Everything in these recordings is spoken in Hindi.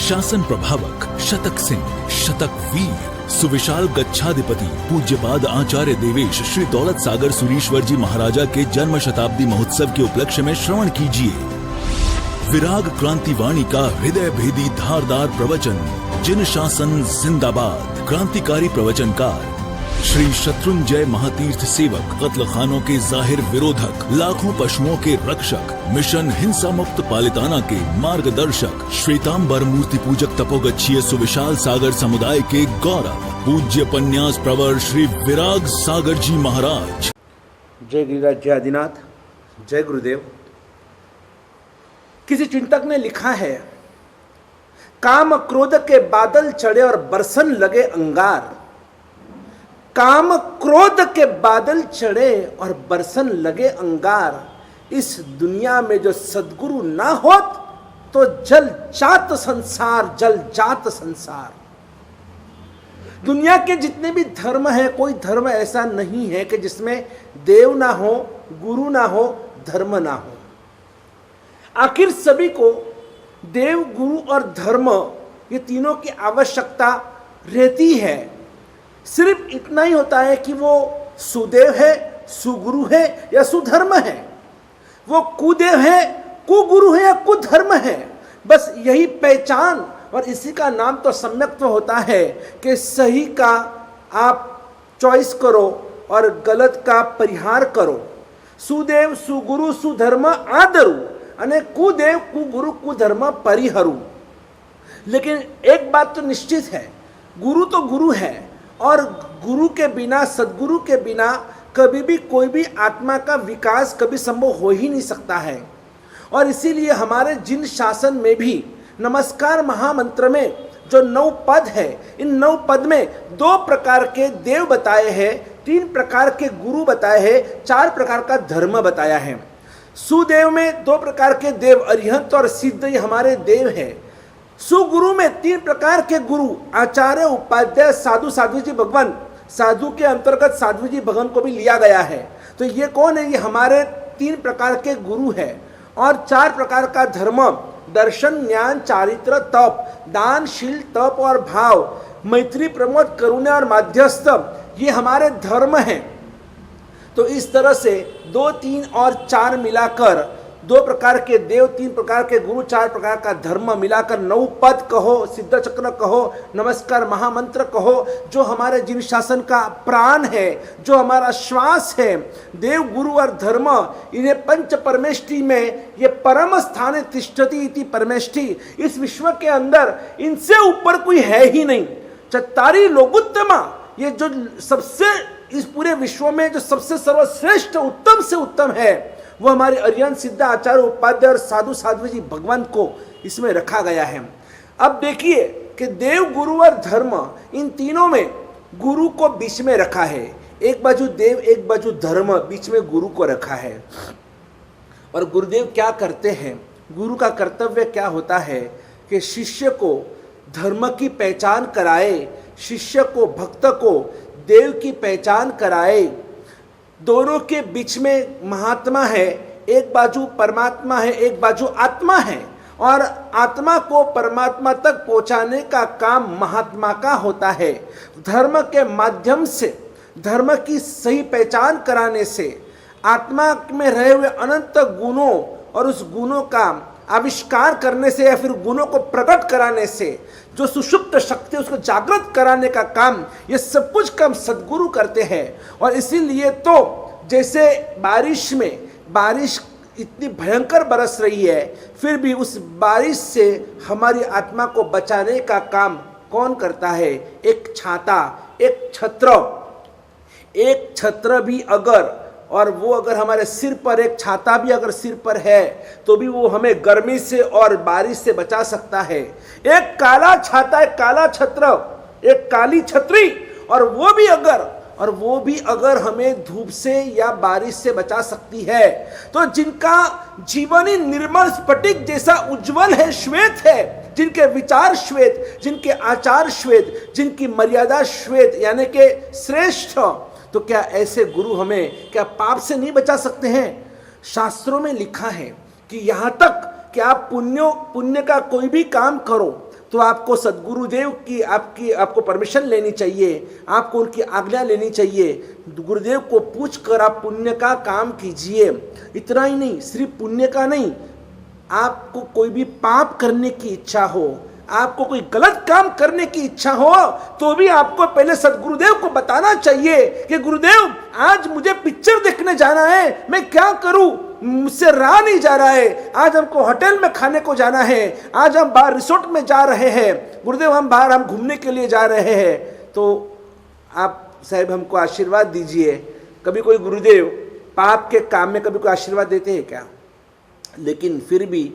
शासन प्रभावक शतक सिंह, शतक वीर, सुविशाल गच्छाधिपति पूज्यपाद आचार्य देवेश श्री दौलत सागर सुरीश्वर जी महाराजा के जन्म शताब्दी महोत्सव के उपलक्ष्य में श्रवण कीजिए विराग क्रांति वाणी का हृदय भेदी धारदार प्रवचन। जिन शासन जिंदाबाद। क्रांतिकारी प्रवचनकार श्री शत्रुंजय महातीर्थ सेवक, कत्ल खानों के जाहिर विरोधक, लाखों पशुओं के रक्षक, मिशन हिंसा मुक्त पालिताना के मार्गदर्शक, श्वेतांबर मूर्ति पूजक तपोगच्छीय सुविशाल सागर समुदाय के गौरव, पूज्य पन्यास प्रवर श्री विराग सागर जी महाराज। जय गिरिराज, जय आदिनाथ, जय गुरुदेव। किसी चिंतक ने लिखा है, काम क्रोध के बादल चढ़े और बरसन लगे अंगार। काम क्रोध के बादल चढ़े और बरसन लगे अंगार। इस दुनिया में जो सद्गुरु ना होत तो जल जात संसार, जल जात संसार। दुनिया के जितने भी धर्म हैं, कोई धर्म ऐसा नहीं है कि जिसमें देव ना हो, गुरु ना हो, धर्म ना हो। आखिर सभी को देव, गुरु और धर्म, ये तीनों की आवश्यकता रहती है। सिर्फ इतना ही होता है कि वो सुदेव है, सुगुरु है या सुधर्म है, वो कुदेव है, कुगुरु है या कुधर्म है। बस यही पहचान और इसी का नाम तो सम्यक्त्व होता है कि सही का आप चॉइस करो और गलत का परिहार करो। सुदेव, सुगुरु, सुधर्म आदरू अने कुदेव, कुगुरु, कुधर्म परिहरू। लेकिन एक बात तो निश्चित है, गुरु तो गुरु है और गुरु के बिना, सद्गुरु के बिना कभी भी कोई भी आत्मा का विकास कभी संभव हो ही नहीं सकता है। और इसीलिए हमारे जिन शासन में भी नमस्कार महामंत्र में जो 9 पद है, इन 9 पद में 2 प्रकार के देव बताए हैं, 3 प्रकार के गुरु बताए हैं, 4 प्रकार का धर्म बताया है। सुदेव में 2 प्रकार के देव, अरिहंत और सिद्ध, ये हमारे देव है। सुगुरु में 3 प्रकार के गुरु, आचार्य, उपाध्याय, साधु, साध्वी जी भगवान। साधु के अंतर्गत साध्वी जी भगवान को भी लिया गया है। तो ये कौन है? ये हमारे 3 प्रकार के गुरु है। और 4 प्रकार का धर्म, दर्शन, ज्ञान, चारित्र, तप, दान, शील, तप और भाव, मैत्री, प्रमोद, करुणा और माध्यस्थ, ये हमारे धर्म हैं। तो इस तरह से 2, 3 और 4 मिलाकर 2 प्रकार के देव, 3 प्रकार के गुरु, 4 प्रकार का धर्म मिलाकर 9 पद कहो, सिद्ध चक्र कहो, नमस्कार महामंत्र कहो, जो हमारे जिन शासन का प्राण है, जो हमारा श्वास है। देव, गुरु और धर्म, इन्हें पंच परमेष्टि में ये परम स्थाने तिष्ठति इति परमेष्टि। इस विश्व के अंदर इनसे ऊपर कोई है ही नहीं। चत्तारी लोकोत्तमा, ये जो सबसे इस पूरे विश्व में जो सबसे सर्वश्रेष्ठ, उत्तम से उत्तम है, वो हमारे अरिहंत, सिद्ध, आचार्य, उपाध्याय और साधु, साध्वी जी भगवान को इसमें रखा गया है। अब देखिए कि देव, गुरु और धर्म, इन तीनों में गुरु को बीच में रखा है। एक बाजू देव, एक बाजू धर्म, बीच में गुरु को रखा है। और गुरुदेव क्या करते हैं? गुरु का कर्तव्य क्या होता है कि शिष्य को धर्म की पहचान कराए, शिष्य को, भक्त को देव की पहचान कराए। दोनों के बीच में महात्मा है, एक बाजू परमात्मा है, एक बाजू आत्मा है। और आत्मा को परमात्मा तक पहुंचाने का काम महात्मा का होता है। धर्म के माध्यम से, धर्म की सही पहचान कराने से, आत्मा में रहे हुए अनंत गुणों और उस गुणों का आविष्कार करने से या फिर गुणों को प्रकट कराने से, जो सुषुप्त शक्ति उसको जागृत कराने का काम, ये सब कुछ काम सद्गुरु करते हैं। और इसीलिए तो जैसे बारिश में, बारिश इतनी भयंकर बरस रही है, फिर भी उस बारिश से हमारी आत्मा को बचाने का काम कौन करता है? एक छाता, एक छत्र। एक छत्र भी अगर, और वो अगर हमारे सिर पर, एक छाता भी अगर सिर पर है, तो भी वो हमें गर्मी से और बारिश से बचा सकता है। एक काला छाता, एक काला छत्र, एक काली छतरी, और वो भी अगर हमें धूप से या बारिश से बचा सकती है। तो जिनका जीवन ही निर्मल स्फटिक जैसा उज्जवल है, श्वेत है, जिनके विचार श्वेत, जिनके आचार श्वेत, जिनकी मर्यादा श्वेत, यानी कि श्रेष्ठ, तो क्या ऐसे गुरु हमें क्या पाप से नहीं बचा सकते हैं? शास्त्रों में लिखा है कि यहाँ तक कि आप पुण्य का कोई भी काम करो तो आपको सदगुरुदेव की आपको परमिशन लेनी चाहिए, आपको उनकी आज्ञा लेनी चाहिए। गुरुदेव को पूछकर आप पुण्य का काम कीजिए। इतना ही नहीं, सिर्फ पुण्य का नहीं, आपको कोई भी पाप करने की इच्छा हो, आपको कोई गलत काम करने की इच्छा हो, तो भी आपको पहले सदगुरुदेव को बताना चाहिए कि गुरुदेव आज मुझे पिक्चर देखने जाना है, मैं क्या करूं, मुझसे रहा नहीं जा रहा है, आज हमको होटल में खाने को जाना है, आज हम बाहर रिसोर्ट में जा रहे हैं, गुरुदेव हम बाहर हम घूमने के लिए जा रहे हैं, तो आप साहब हमको आशीर्वाद दीजिए। कभी कोई गुरुदेव पाप के काम में कभी कोई आशीर्वाद देते हैं क्या? लेकिन फिर भी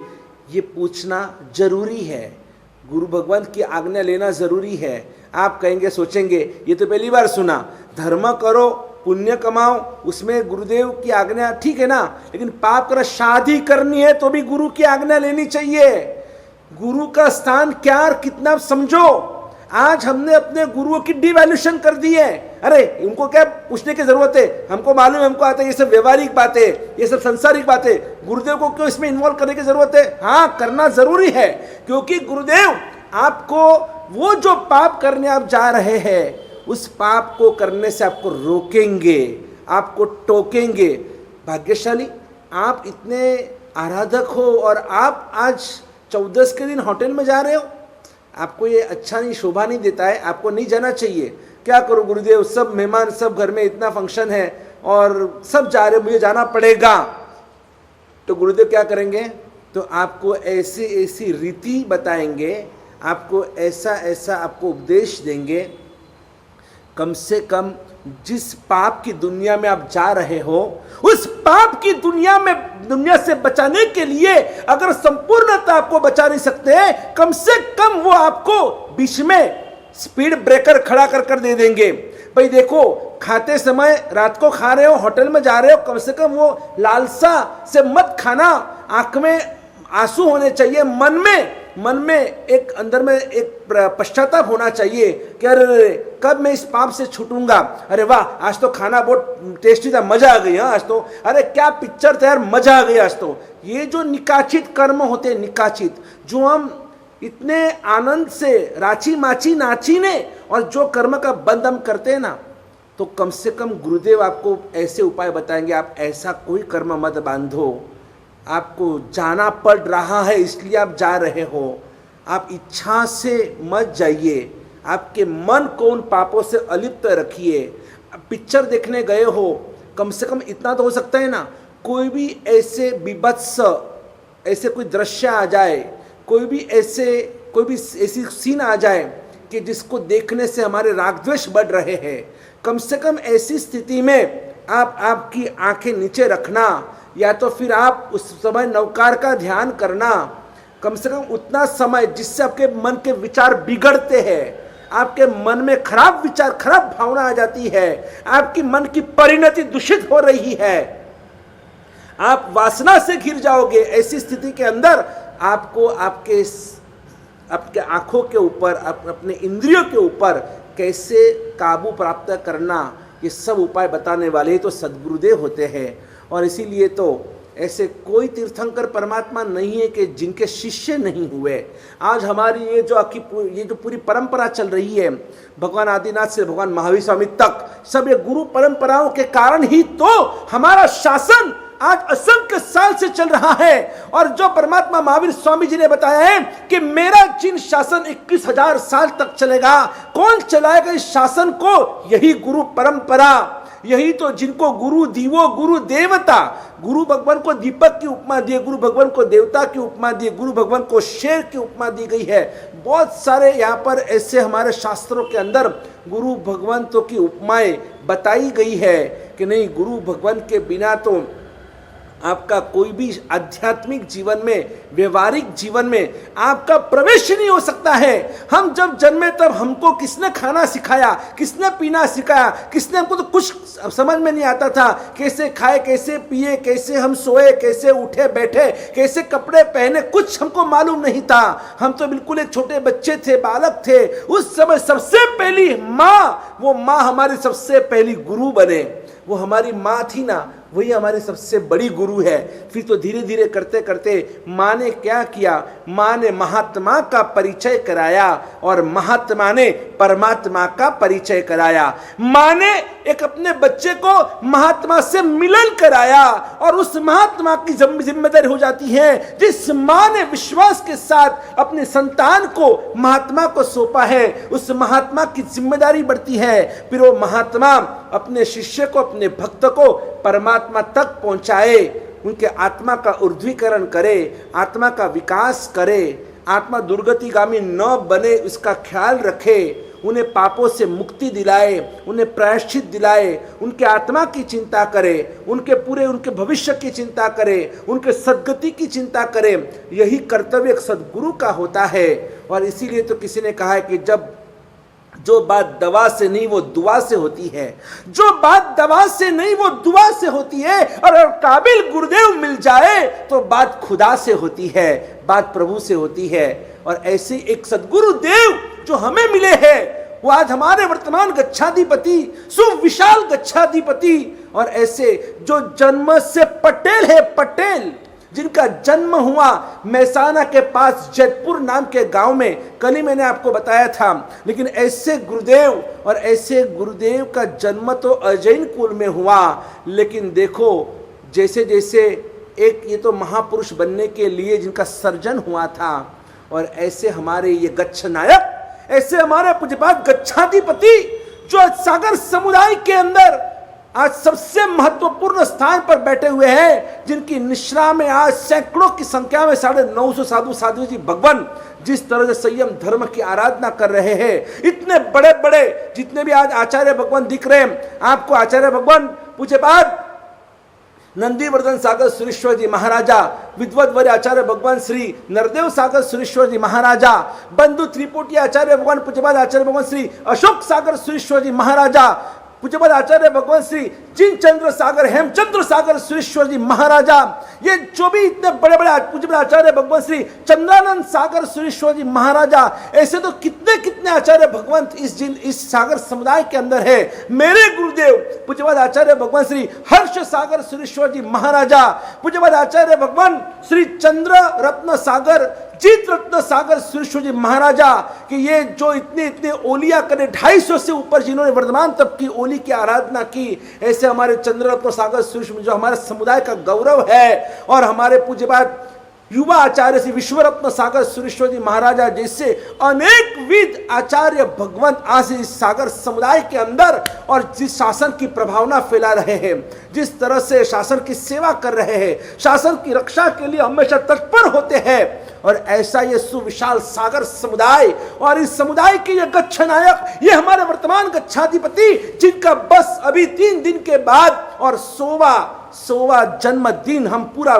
ये पूछना जरूरी है, गुरु भगवान की आज्ञा लेना जरूरी है। आप कहेंगे, सोचेंगे ये तो पहली बार सुना, धर्म करो पुण्य कमाओ उसमें गुरुदेव की आज्ञा ठीक है ना, लेकिन पाप कर शादी करनी है तो भी गुरु की आज्ञा लेनी चाहिए। गुरु का स्थान क्या और कितना समझो। आज हमने अपने गुरुओं की डिवैल्यूएशन कर दी है। अरे उनको क्या पूछने की जरूरत है, हमको मालूम है, हमको आता है, ये सब व्यवहारिक बातें, ये सब संसारिक बातें, गुरुदेव को क्यों इसमें इन्वॉल्व करने की जरूरत है? हाँ, करना जरूरी है, क्योंकि गुरुदेव आपको वो जो पाप करने आप जा रहे हैं उस पाप को करने से आपको रोकेंगे, आपको टोकेंगे। भाग्यशाली आप इतने आराधक हो और आप आज 14 के दिन होटल में जा रहे हो, आपको ये अच्छा नहीं, शोभा नहीं देता है, आपको नहीं जाना चाहिए। क्या करो गुरुदेव, सब मेहमान, सब घर में इतना फंक्शन है और सब जा रहे, मुझे जाना पड़ेगा। तो गुरुदेव क्या करेंगे? तो आपको ऐसी ऐसी रीति बताएंगे, आपको ऐसा ऐसा आपको उपदेश देंगे। कम से कम जिस पाप की दुनिया में आप जा रहे हो उस पाप की दुनिया से बचाने के लिए अगर संपूर्णतः आपको बचा नहीं सकते, कम से कम वो आपको बीच में स्पीड ब्रेकर खड़ा कर दे देंगे। भाई देखो, खाते समय रात को खा रहे हो, होटल में जा रहे हो, कम से कम वो लालसा से मत खाना। आंख में आंसू होने चाहिए, मन में एक अंदर में एक पश्चाताप होना चाहिए कि अरे कब मैं इस पाप से छूटूंगा। अरे वाह, आज तो खाना बहुत टेस्टी था, मजा आ गई। हाँ आज तो, अरे क्या पिक्चर था यार, मजा आ गई आज तो। ये जो निकाचित कर्म होते हैं, निकाचित, जो हम इतने आनंद से राची माची नाची ने और जो कर्म का बंद हम करते हैं ना, तो कम से कम गुरुदेव आपको ऐसे उपाय बताएंगे, आप ऐसा कोई कर्म मत बांधो। आपको जाना पड़ रहा है इसलिए आप जा रहे हो, आप इच्छा से मत जाइए। आपके मन को उन पापों से अलिप्त रखिए। पिक्चर देखने गए हो, कम से कम इतना तो हो सकता है ना, कोई भी ऐसे विभत्स ऐसे कोई दृश्य आ जाए, कोई भी ऐसी सीन आ जाए कि जिसको देखने से हमारे राग द्वेष बढ़ रहे हैं, कम से कम ऐसी स्थिति में आपकी आंखें नीचे रखना, या तो फिर आप उस समय नवकार का ध्यान करना। कम से कम उतना समय जिससे आपके मन के विचार बिगड़ते हैं, आपके मन में खराब विचार, खराब भावना आ जाती है, आपकी मन की परिणति दूषित हो रही है, आप वासना से घिर जाओगे। ऐसी स्थिति के अंदर आपको आपके आंखों के ऊपर, अपने इंद्रियों के ऊपर कैसे काबू प्राप्त करना, ये सब उपाय बताने वाले ही तो सद्गुरुदेव होते हैं। और इसीलिए तो ऐसे कोई तीर्थंकर परमात्मा नहीं है कि जिनके शिष्य नहीं हुए। आज हमारी ये जो पूरी परंपरा चल रही है, भगवान आदिनाथ से भगवान महावीर स्वामी तक, सब ये गुरु परंपराओं के कारण ही तो हमारा शासन आज असंख्य साल से चल रहा है। और जो परमात्मा महावीर स्वामी जी ने बताया है कि मेरा जिन शासन 21,000 साल तक चलेगा, कौन चलाएगा इस शासन को? यही गुरु परंपरा, यही तो जिनको गुरु दीवो गुरु देवता, गुरु भगवान को दीपक की उपमा दी, गुरु भगवान को देवता की उपमा दी, गुरु भगवान को शेर की उपमा दी गई है। बहुत सारे यहाँ पर ऐसे हमारे शास्त्रों के अंदर गुरु भगवंतों की उपमाएं बताई गई है कि नहीं, गुरु भगवान के बिना तो आपका कोई भी आध्यात्मिक जीवन में, व्यवहारिक जीवन में आपका प्रवेश नहीं हो सकता है। हम जब जन्मे तब हमको किसने खाना सिखाया, किसने पीना सिखाया, किसने, हमको तो कुछ समझ में नहीं आता था, कैसे खाए, कैसे पिए, कैसे हम सोए, कैसे उठे बैठे, कैसे कपड़े पहने, कुछ हमको मालूम नहीं था। हम तो बिल्कुल एक छोटे बच्चे थे, बालक थे। उस समय सबसे पहली माँ, वो माँ हमारी सबसे पहली गुरु बने, वो हमारी माँ थी ना, वही हमारी सबसे बड़ी गुरु है। फिर तो धीरे धीरे करते करते माँ ने क्या किया, माँ ने महात्मा का परिचय कराया और महात्मा ने परमात्मा का परिचय कराया। माँ ने एक अपने बच्चे को महात्मा से मिलन कराया और उस महात्मा की जिम्मेदारी हो जाती है, जिस माँ ने विश्वास के साथ अपने संतान को महात्मा को सौंपा है, उस महात्मा की जिम्मेदारी बढ़ती है। फिर वो महात्मा अपने शिष्य को, अपने भक्त को परमात्मा तक पहुंचाए, उनके आत्मा का ऊर्ध्वीकरण करे, आत्मा का विकास करे, आत्मा दुर्गतिगामी न बने उसका ख्याल रखे, उन्हें पापों से मुक्ति दिलाए, उन्हें प्रायश्चित दिलाए, उनके आत्मा की चिंता करे, उनके भविष्य की चिंता करे, उनके सद्गति की चिंता करे। यही कर्तव्य एक सद्गुरु का होता है। और इसीलिए तो किसी ने कहा है कि जब जो बात दवा से नहीं वो दुआ से होती है, जो बात दवा से नहीं वो दुआ से होती है, और अगर काबिल गुरुदेव मिल जाए तो बात खुदा से होती है, बात प्रभु से होती है। और ऐसे एक सद्गुरु देव जो हमें मिले हैं, वो आज हमारे वर्तमान गच्छाधिपति, सुविशाल गच्छाधिपति, और ऐसे जो जन्म से पटेल है, पटेल जिनका जन्म हुआ मैसाना के पास जैतपुर नाम के गांव में, कल ही मैंने आपको बताया था। लेकिन ऐसे गुरुदेव, और ऐसे गुरुदेव का जन्म तो अजैन कुल में हुआ, लेकिन देखो जैसे जैसे एक ये तो महापुरुष बनने के लिए जिनका सर्जन हुआ था, और ऐसे हमारे ये गच्छ नायक, ऐसे हमारे पूज्यपाद गच्छाधिपति जो सागर समुदाय के अंदर आज सबसे महत्वपूर्ण स्थान पर बैठे हुए हैं, जिनकी निश्रा में आज सैकड़ों की संख्या में 950 साधु साधु जी भगवान जिस तरह से संयम धर्म की आराधना कर रहे हैं, इतने बड़े बड़े जितने भी आज आचार्य भगवान दिख रहे हैं आपको, आचार्य भगवान पूज्यपाद नंदीवर्धन सागर सुरेश्वर जी महाराजा, विद्वद्वर्य आचार्य भगवान श्री नरदेव सागर सुरेश्वर जी महाराजा, बंधु त्रिपुटी आचार्य भगवान पूज्यपाद आचार्य भगवान श्री अशोक सागर सुरेश्वर जी महाराजा, पूज्यपाद आचार्य भगवान श्री जिनचंद्र सागर हेमचंद्र सागर सुरेश्वर जी महाराजा, ये जो भी इतने बड़े बड़े पूज्यपाद आचार्य भगवान श्री चंद्रानंद सागर सुरेश्वर जी महाराजा, ऐसे तो कितने कितने आचार्य भगवान इस सागर समुदाय के अंदर है। मेरे गुरुदेव पूज्यपाद आचार्य भगवान श्री हर्ष सागर सुरेश्वर जी महाराजा, पूज्यपाद आचार्य भगवान श्री चंद्र रत्न सागर जीत रत्न सागर सुरेश्वर जी महाराजा, कि ये जो इतने इतने ओलिया करे 250 से ऊपर जिन्होंने वर्तमान तब की ओली की आराधना की, ऐसे हमारे चंद्र रत्न सागर सुरेश्वर जो हमारे समुदाय का गौरव है। और हमारे पूज्यपाद युवा आचार्य श्री विश्वरत्न सागर सुरेश्वर जी महाराजा जैसे अनेक विद आचार्य भगवंत आज इस सागर समुदाय के अंदर और जिस शासन की प्रभावना फैला रहे हैं, जिस तरह से शासन की सेवा कर रहे हैं, शासन की रक्षा के लिए हमेशा तत्पर होते हैं। और ऐसा ये सुविशाल सागर समुदाय और इस समुदाय के ये गच्छ नायक, ये हमारे वर्तमान गच्छाधिपति, जिनका बस अभी 3 दिन के बाद और 100वां जन्मदिन हम पूरा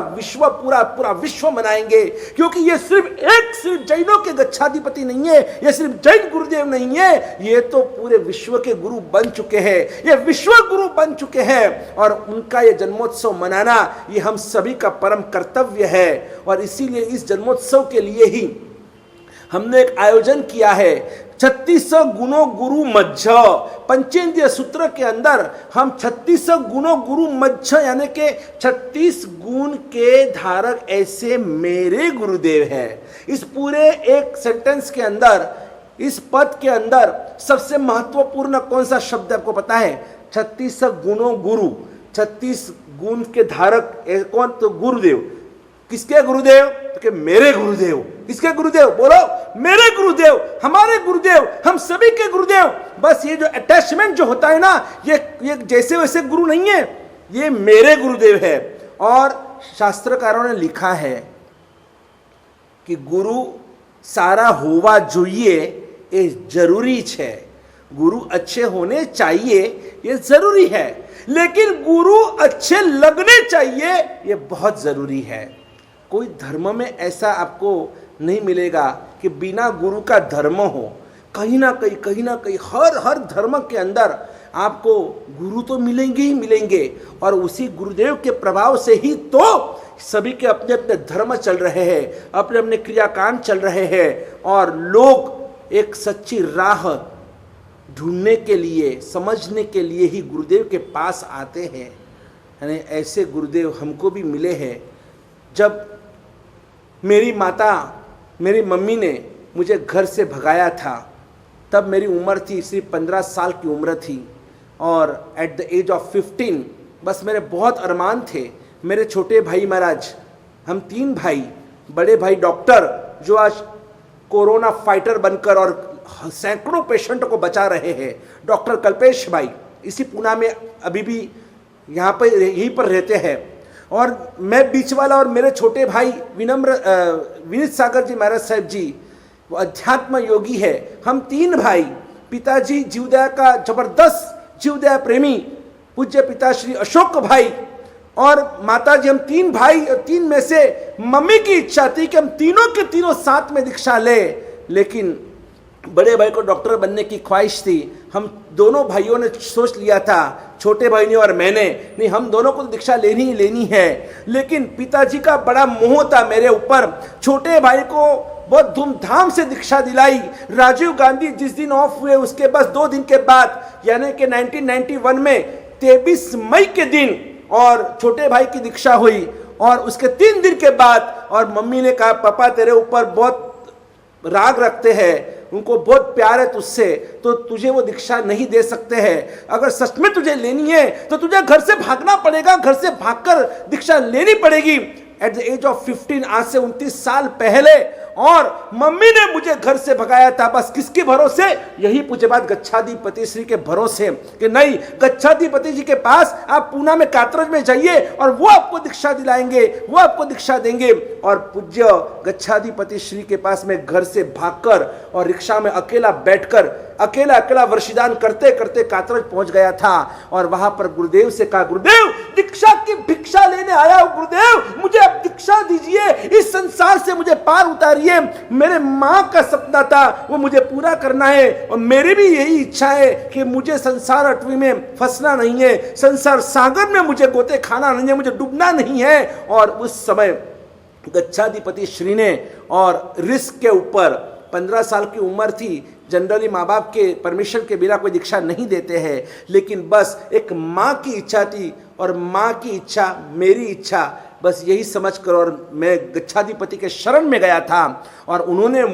विश्व मनाएंगे, क्योंकि ये सिर्फ जैनों के गच्छाधिपति नहीं है, ये सिर्फ जैन गुरुदेव नहीं है, ये तो पूरे विश्व के गुरु बन चुके हैं, ये विश्व गुरु बन चुके हैं। और उनका ये जन्मोत्सव मनाना ये हम सभी का परम कर्तव्य है। और इसीलिए इस जन्मोत्सव के लिए ही हमने एक आयोजन किया है। 36 गुणों गुरु मज्झ, पंचेंद्रिय सूत्र के अंदर हम 36 गुणों गुरु मज्झ यानी के 36 गुण के धारक ऐसे मेरे गुरुदेव हैं। इस पूरे एक सेंटेंस के अंदर, इस पद के अंदर सबसे महत्वपूर्ण कौन सा शब्द आपको पता है? 36 गुणों गुरु, 36 गुण के धारक कौन? तो गुरुदेव। किसके गुरुदेव? तो कि मेरे गुरुदेव। किसके गुरुदेव? बोलो, मेरे गुरुदेव, हमारे गुरुदेव, हम सभी के गुरुदेव। बस ये जो अटैचमेंट जो होता है ना, ये जैसे वैसे गुरु नहीं है, ये मेरे गुरुदेव है। और शास्त्रकारों ने लिखा है कि गुरु सारा होवा જોઈએ ये जरूरी है। गुरु अच्छे होने चाहिए ये जरूरी है, लेकिन गुरु अच्छे लगने चाहिए ये बहुत जरूरी है। कोई धर्म में ऐसा आपको नहीं मिलेगा कि बिना गुरु का धर्म हो। कहीं ना कहीं हर धर्म के अंदर आपको गुरु तो मिलेंगे ही मिलेंगे, और उसी गुरुदेव के प्रभाव से ही तो सभी के अपने अपने धर्म चल रहे हैं, अपने अपने क्रियाकांड चल रहे हैं, और लोग एक सच्ची राह ढूंढने के लिए, समझने के लिए ही गुरुदेव के पास आते हैं। यानी ऐसे गुरुदेव हमको भी मिले हैं। जब मेरी माता, मेरी मम्मी ने मुझे घर से भगाया था, तब मेरी उम्र थी सिर्फ 15 साल की उम्र थी, और एट द एज ऑफ 15 बस मेरे बहुत अरमान थे। मेरे छोटे भाई महाराज, हम 3 भाई, बड़े भाई डॉक्टर जो आज कोरोना फाइटर बनकर और सैकड़ों पेशेंटों को बचा रहे हैं, डॉक्टर कल्पेश भाई इसी पूना में अभी भी यहाँ पर यहीं पर रहते हैं, और मैं बीच वाला, और मेरे छोटे भाई विनीत सागर जी महाराज साहब जी, वो अध्यात्म योगी है। हम 3 भाई, पिताजी जीवदया का जबरदस्त जीवदया प्रेमी पूज्य पिता श्री अशोक भाई, और माताजी, हम 3 भाई, और 3 में से मम्मी की इच्छा थी कि हम तीनों के तीनों साथ में दीक्षा ले, लेकिन बड़े भाई को डॉक्टर बनने की ख्वाहिश थी। हम दोनों भाइयों ने सोच लिया था, छोटे भाई ने और मैंने, नहीं हम दोनों को दीक्षा लेनी ही लेनी है। लेकिन पिताजी का बड़ा मोह था मेरे ऊपर। छोटे भाई को बहुत धूमधाम से दीक्षा दिलाई। राजीव गांधी जिस दिन ऑफ हुए उसके बस 2 दिन के बाद, यानी कि 1991 में 23 मई के दिन, और छोटे भाई की दीक्षा हुई, और उसके 3 दिन के बाद, और मम्मी ने कहा पापा तेरे ऊपर बहुत राग रखते हैं, उनको बहुत प्यार है तुझसे, तो तुझे वो दीक्षा नहीं दे सकते हैं। अगर सच में तुझे लेनी है तो तुझे घर से भागना पड़ेगा, घर से भागकर दीक्षा लेनी पड़ेगी। एट द एज ऑफ 15, आज से 29 साल पहले, और मम्मी ने मुझे घर से भगाया था, बस किसके भरोसे? यही पूज्यपाद गच्छाधिपति श्री के भरोसे, कि नहीं गच्छाधिपति जी के पास आप पूना में कात्रज में जाइए और वो आपको दीक्षा दिलाएंगे, वो आपको दीक्षा देंगे। और पूज्य गच्छाधिपति श्री के पास मैं घर से भागकर और रिक्शा में अकेला बैठकर अकेला वर्षिदान करते करते कात्रज पहुंच गया था, और वहां पर गुरुदेव से कहा, गुरुदेव दीक्षा की भिक्षा लेने आया हूं, गुरुदेव मुझे अब दीक्षा दीजिए, इस संसार से मुझे पार उतारिए। मेरे मां का सपना था वो मुझे पूरा करना है, और मेरी भी यही इच्छा है कि मुझे संसार अटवी में फंसना नहीं है, संसार सागर में मुझे गोते खाना नहीं है, मुझे डूबना नहीं है। और उस समय गच्छाधिपति श्री ने, और रिस्क के ऊपर 15 साल की उम्र थी, जनरली माँ बाप के परमिशन के बिना कोई दीक्षा नहीं देते हैं, लेकिन बस एक माँ की इच्छा थी, और माँ की इच्छा मेरी इच्छा, बस यही समझकर और मैं गच्छाधिपति के शरण में गया था। और उन्होंने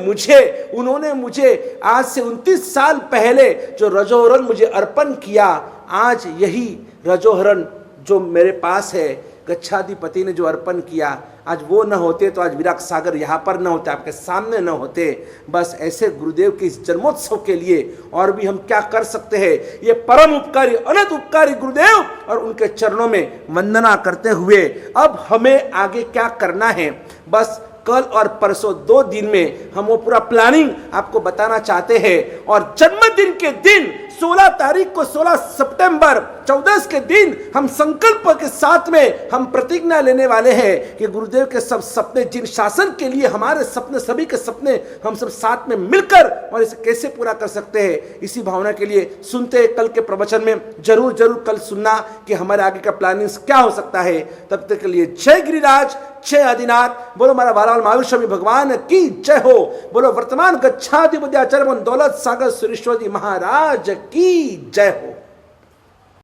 मुझे आज से 29 साल पहले जो रजोहरण मुझे अर्पण किया, आज यही रजोहरण जो मेरे पास है, गच्छाधिपति ने जो अर्पण किया, आज वो न होते तो आज विराट सागर यहाँ पर न होते, आपके सामने न होते। बस ऐसे गुरुदेव के इस जन्मोत्सव के लिए और भी हम क्या कर सकते हैं? ये परम उपकारी, अनंत उपकारी गुरुदेव और उनके चरणों में वंदना करते हुए अब हमें आगे क्या करना है, बस कल और परसों 2 दिन में हम वो पूरा प्लानिंग आपको बताना चाहते हैं। और जन्मदिन के दिन 16 तारीख को, 16 सितंबर 14 के दिन हम संकल्प के साथ में हम प्रतिज्ञा लेने वाले हैं कि गुरुदेव के सब सपने, जिन शासन के लिए हमारे सपने, सभी के सपने हम सब साथ में मिलकर और इसे कैसे पूरा कर सकते हैं, इसी भावना के लिए सुनते हैं कल के प्रवचन में। जरूर कल सुनना कि हमारे आगे का प्लानिंग क्या हो सकता है। तब तक के लिए जय गिरिराज, जय आदिनाथ, बोलो हमारा बालाल महावीर स्वामी भगवान की जय हो, बोलो वर्तमान गच्छाधिपति आचार्य दौलत सागर सुरेश्वर जी महाराज की जय हो।